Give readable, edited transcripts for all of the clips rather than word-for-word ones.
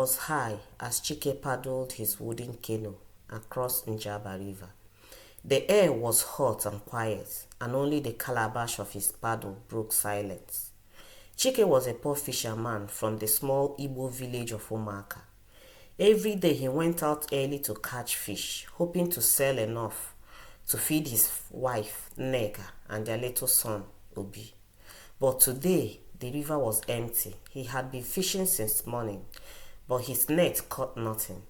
Was high as Chike paddled his wooden canoe across Njaba River. The air was hot and quiet, and only the calabash of his paddle broke silence. Chike was a poor fisherman from the small Igbo village of Umuaka. Every day he went out early to catch fish, hoping to sell enough to feed his wife, Nega, and their little son, Obi. But today, the river was empty. He had been fishing since morning, but his net caught nothing.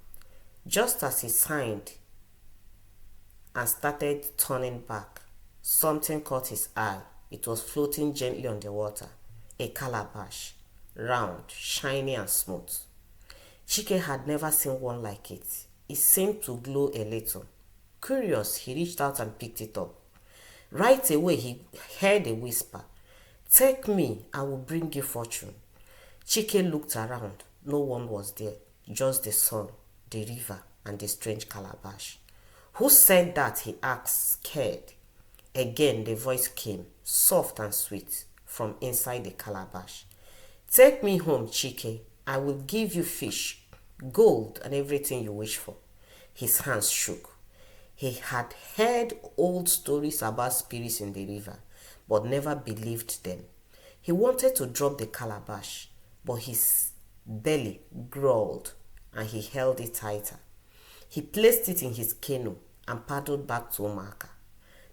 Just as he signed and started turning back, something caught his eye. It was floating gently on the water, a calabash, round, shiny and smooth. Chike had never seen one like it. It seemed to glow a little. Curious, he reached out and picked it up. Right away, he heard a whisper. "Take me, I will bring you fortune." Chike looked around. No one was there, just the sun, the river, and the strange calabash. "Who said that?" he asked, scared. Again, the voice came, soft and sweet, from inside the calabash. "Take me home, Chike. I will give you fish, gold, and everything you wish for." His hands shook. He had heard old stories about spirits in the river, but never believed them. He wanted to drop the calabash, but his belly growled and he held it tighter. He placed it in his canoe and paddled back to Umuaka.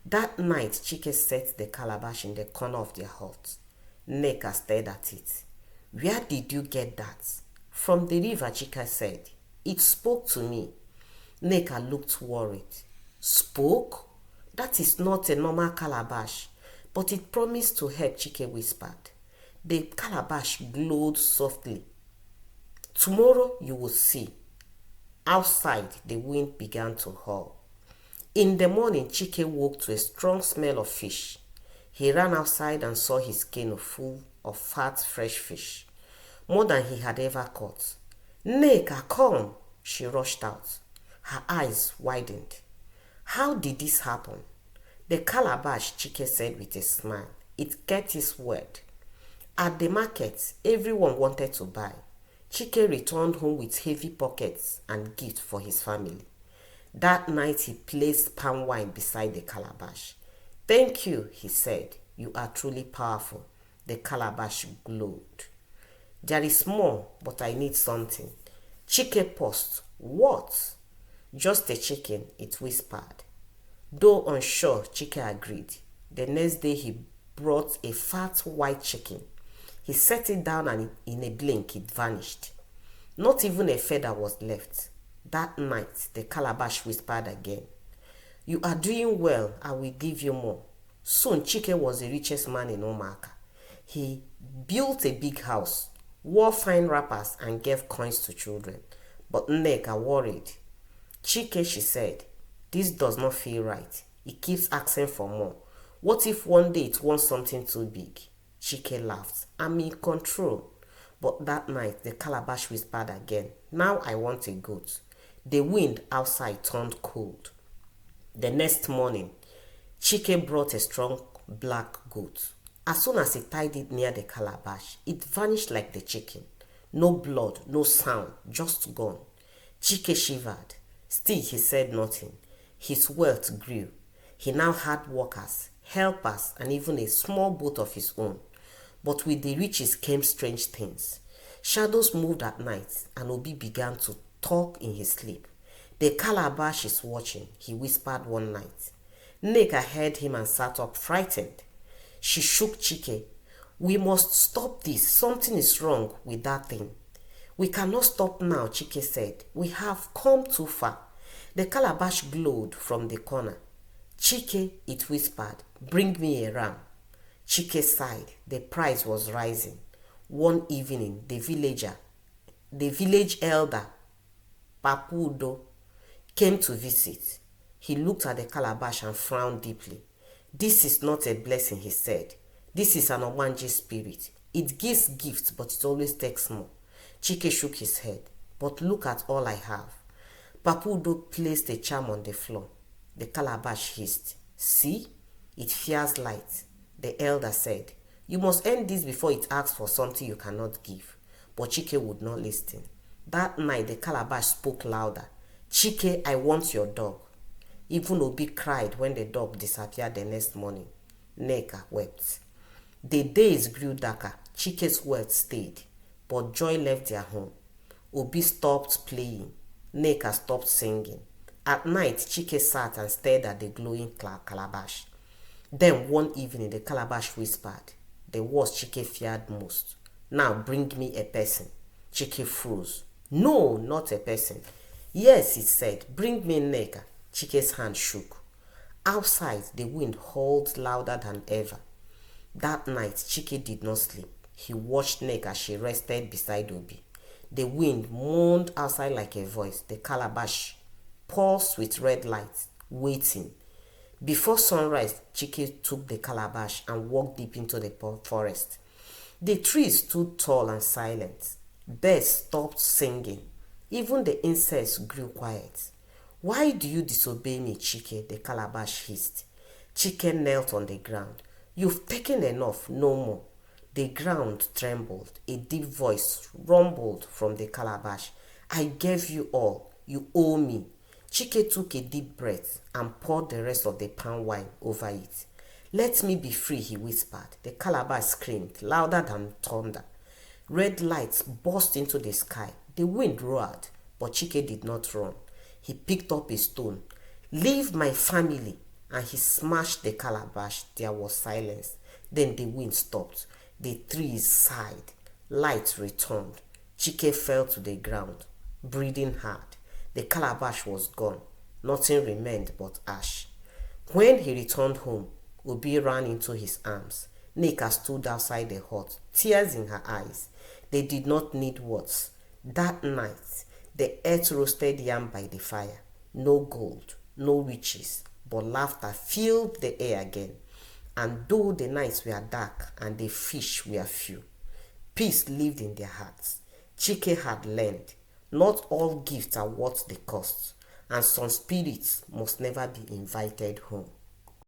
That night, Chike set the calabash in the corner of their hut. Neka stared at it. "Where did you get that?" "From the river," Chike said. "It spoke to me." Neka looked worried. "Spoke? That is not a normal calabash." "But it promised to help," Chike whispered. The calabash glowed softly. "Tomorrow you will see." Outside, the wind began to howl. In the morning, Chike woke to a strong smell of fish. He ran outside and saw his canoe full of fat, fresh fish, more than he had ever caught. "Neka, come!" She rushed out. Her eyes widened. "How did this happen?" "The calabash," Chike said with a smile. "It kept his word." At the market, everyone wanted to buy. Chike returned home with heavy pockets and gifts for his family. That night he placed palm wine beside the calabash. "Thank you," he said. "You are truly powerful." The calabash glowed. "There is more, but I need something." Chike paused. "What?" "Just a chicken," it whispered. Though unsure, Chike agreed. The next day he brought a fat white chicken. He set it down and in a blink it vanished. Not even a feather was left. That night the calabash whispered again. "You are doing well. I will give you more." Soon Chike was the richest man in Umuaka. He built a big house, wore fine wrappers, and gave coins to children. But Nneka worried. "Chike," she said, "this does not feel right. It keeps asking for more. What if one day it wants something too big?" Chike laughed. "I'm in control." But that night the calabash whispered again. "Now I want a goat." The wind outside turned cold. The next morning, Chike brought a strong black goat. As soon as he tied it near the calabash, it vanished like the chicken. No blood, no sound, just gone. Chike shivered. Still, he said nothing. His wealth grew. He now had workers, helpers, and even a small boat of his own. But with the riches came strange things. Shadows moved at night, and Obi began to talk in his sleep. "The calabash is watching," he whispered one night. Neka heard him and sat up frightened. She shook Chike. "We must stop this. Something is wrong with that thing." "We cannot stop now," Chike said. "We have come too far." The calabash glowed from the corner. "Chike," it whispered, "bring me a ram." Chike sighed. The price was rising. One evening, the village elder, Papudo, came to visit. He looked at the calabash and frowned deeply. "This is not a blessing," he said. "This is an Omanji spirit. It gives gifts, but it always takes more." Chike shook his head. "But look at all I have." Papudo placed a charm on the floor. The calabash hissed. "See? It fears light." The elder said, "You must end this before it asks for something you cannot give." But Chike would not listen. That night, the Calabash spoke louder. Chike, I want your dog. Even Obi cried when the dog disappeared the next morning. Nneka wept. The days grew darker. Chike's words stayed, but joy left their home. Obi stopped playing. Nneka stopped singing. At night, Chike sat and stared at the glowing calabash. Then one evening, the Calabash whispered, the words Chike feared most. Now bring me a person. Chike froze. No, not a person. Yes, it said, bring me Nneka. Chike's hand shook. Outside, the wind howled louder than ever. That night, Chike did not sleep. He watched Nneka as she rested beside Obi. The wind moaned outside like a voice. The Calabash pulsed with red lights, waiting. Before sunrise, Chike took the Calabash and walked deep into the forest. The trees stood tall and silent. Birds stopped singing. Even the insects grew quiet. Why do you disobey me, Chike? The Calabash hissed. Chike knelt on the ground. You've taken enough, no more. The ground trembled. A deep voice rumbled from the Calabash. I gave you all. You owe me. Chike took a deep breath and poured the rest of the palm wine over it. Let me be free, he whispered. The Calabash screamed, louder than thunder. Red lights burst into the sky. The wind roared, but Chike did not run. He picked up a stone. Leave my family. And he smashed the Calabash. There was silence. Then the wind stopped. The trees sighed. Light returned. Chike fell to the ground, breathing hard. The Calabash was gone. Nothing remained but ash. When he returned home, Obi ran into his arms. Nneka stood outside the hut, tears in her eyes. They did not need words. That night, the earth roasted yam by the fire. No gold, no riches, but laughter filled the air again. And though the nights were dark and the fish were few, peace lived in their hearts. Chike had learned, not all gifts are worth the cost, and some spirits must never be invited home.